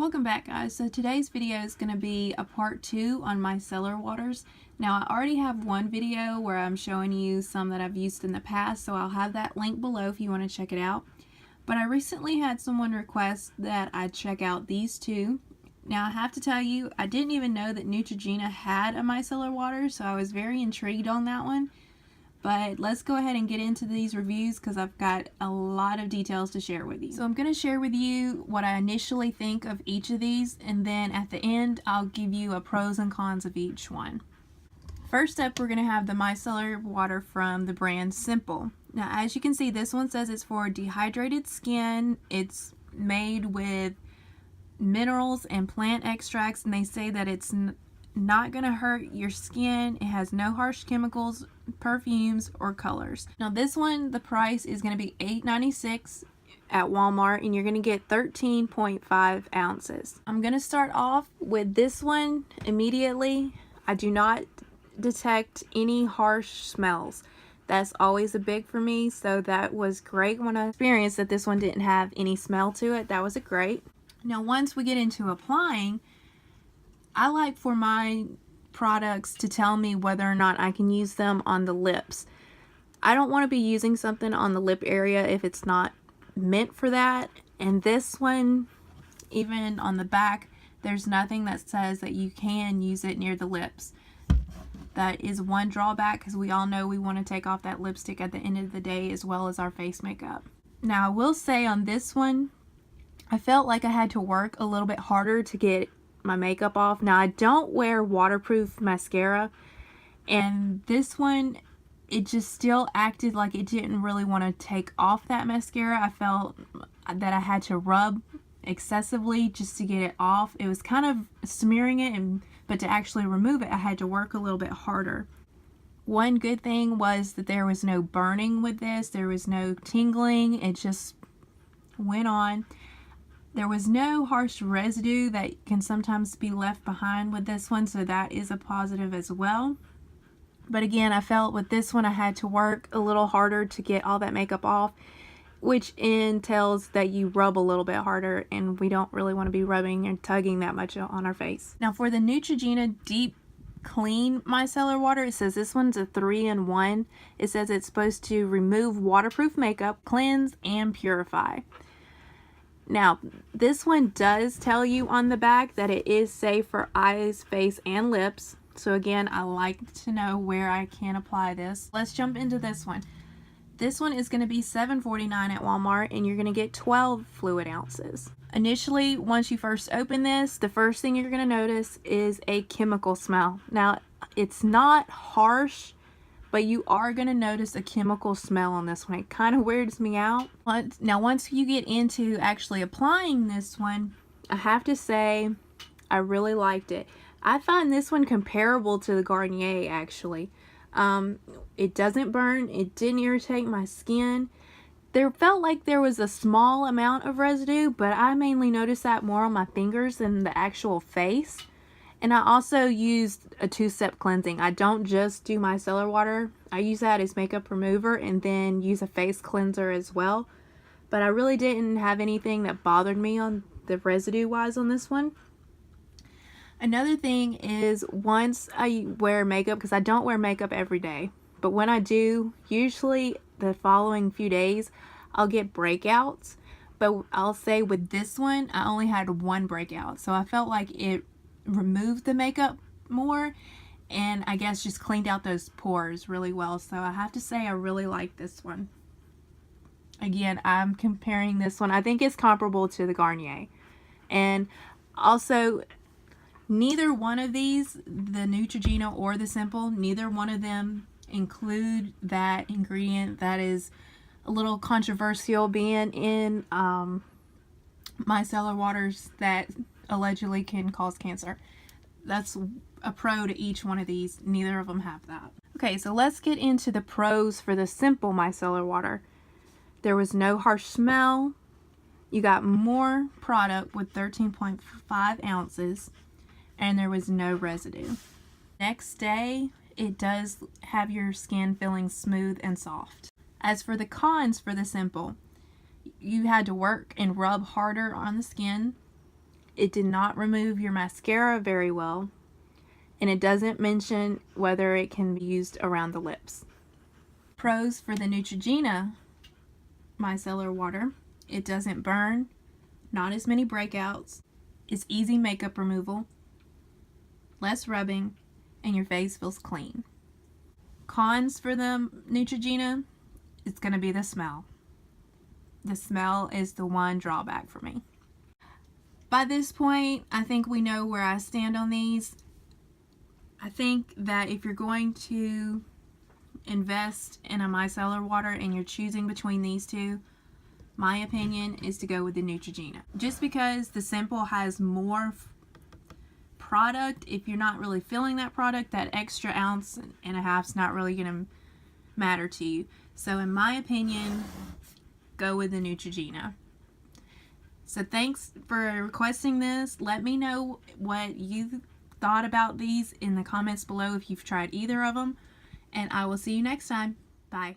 Welcome back, guys. So today's video is going to be a part 2 on micellar waters. Now, I already have one video where I'm showing you some that I've used in the past, so I'll have that link below if you want to check it out. But I recently had someone request that I check out these two. Now, I have to tell you, I didn't even know that Neutrogena had a micellar water, so I was very intrigued on that one. But let's go ahead and get into these reviews because I've got a lot of details to share with you. So I'm going to share with you what I initially think of each of these, and then at the end I'll give you a pros and cons of each one. First up, we're going to have the micellar water from the brand Simple. Now, as you can see, this one says it's for dehydrated skin. It's made with minerals and plant extracts, and they say that it's not going to hurt your skin. It has no harsh chemicals, perfumes, or colors. Now this one, the price is going to be $8.96 at Walmart, and you're going to get 13.5 ounces. I'm going to start off with this one immediately. I do not detect any harsh smells. That's always a big for me, so that was great when I experienced that this one didn't have any smell to it. That was great. Now once we get into applying, I like for my products to tell me whether or not I can use them on the lips. I don't want to be using something on the lip area if it's not meant for that. And this one, even on the back, there's nothing that says that you can use it near the lips. That is one drawback, because we all know we want to take off that lipstick at the end of the day as well as our face makeup. Now I will say on this one, I felt like I had to work a little bit harder to get my makeup off. Now I don't wear waterproof mascara, and this one, it just still acted like it didn't really want to take off that mascara. I felt that I had to rub excessively just to get it off. It was kind of smearing it, but to actually remove it I had to work a little bit harder. One good thing was that there was no burning with this. There was no tingling. It just went on. There was no harsh residue that can sometimes be left behind with this one, so that is a positive as well. But again, I felt with this one I had to work a little harder to get all that makeup off, which entails that you rub a little bit harder, and we don't really want to be rubbing and tugging that much on our face. Now for the Neutrogena Deep Clean Micellar Water, it says this one's a 3-in-1. It says it's supposed to remove waterproof makeup, cleanse, and purify. Now, this one does tell you on the back that it is safe for eyes, face, and lips. So again, I like to know where I can apply this. Let's jump into this one. This one is going to be $7.49 at Walmart, and you're going to get 12 fluid ounces. Initially, once you first open this, the first thing you're going to notice is a chemical smell. Now, it's not harsh, but you are going to notice a chemical smell on this one. It kind of weirds me out. Now, once you get into actually applying this one, I have to say I really liked it. I find this one comparable to the Garnier, actually. It doesn't burn. It didn't irritate my skin. There felt like there was a small amount of residue, but I mainly noticed that more on my fingers than the actual face. And I also used a 2-step cleansing. I don't just do micellar water. I use that as makeup remover and then use a face cleanser as well. But I really didn't have anything that bothered me on the residue wise on this one. Another thing is, once I wear makeup, because I don't wear makeup every day, but when I do, usually the following few days I'll get breakouts. But I'll say with this one, I only had one breakout. So I felt like it removed the makeup more, and I guess just cleaned out those pores really well. So I have to say I really like this one. Again, I'm comparing this one. I think it's comparable to the Garnier. And also, neither one of these, the Neutrogena or the Simple, neither one of them include that ingredient that is a little controversial being in micellar waters that allegedly can cause cancer. That's a pro to each one of these. Neither of them have that. Okay, so let's get into the pros for the Simple micellar water. There was no harsh smell. You got more product with 13.5 ounces, and there was no residue. Next day, it does have your skin feeling smooth and soft. As for the cons for the Simple, you had to work and rub harder on the skin. It did not remove your mascara very well, and it doesn't mention whether it can be used around the lips. Pros for the Neutrogena Micellar water: it doesn't burn, not as many breakouts, it's easy makeup removal, less rubbing, and your face feels clean. Cons for the Neutrogena: it's going to be the smell. The smell is the one drawback for me. By this point, I think we know where I stand on these. I think that if you're going to invest in a micellar water and you're choosing between these two, my opinion is to go with the Neutrogena. Just because the Simple has more product, if you're not really feeling that product, that extra ounce and a half is not really going to matter to you. So in my opinion, go with the Neutrogena. So thanks for requesting this. Let me know what you thought about these in the comments below if you've tried either of them. And I will see you next time. Bye.